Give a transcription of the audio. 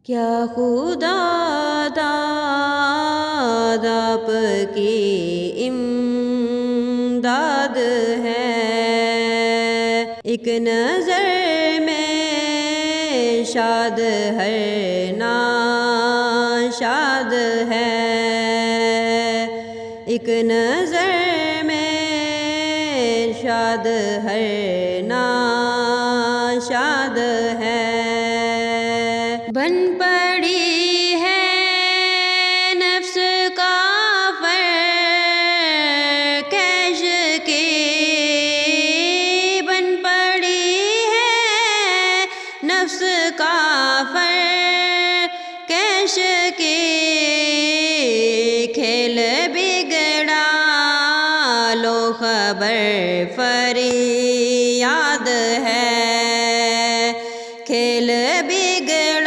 کیا خدا داد آپ کی امداد ہے، ایک نظر میں شاد ہر ناشاد ہے، ایک نظر میں شاد ہر ناشاد ہے۔ بن پڑی ہے نفس کافر کیش کی، بن پڑی ہے نفس کافر کیش کی، کھیل بگڑا لو خبر فریب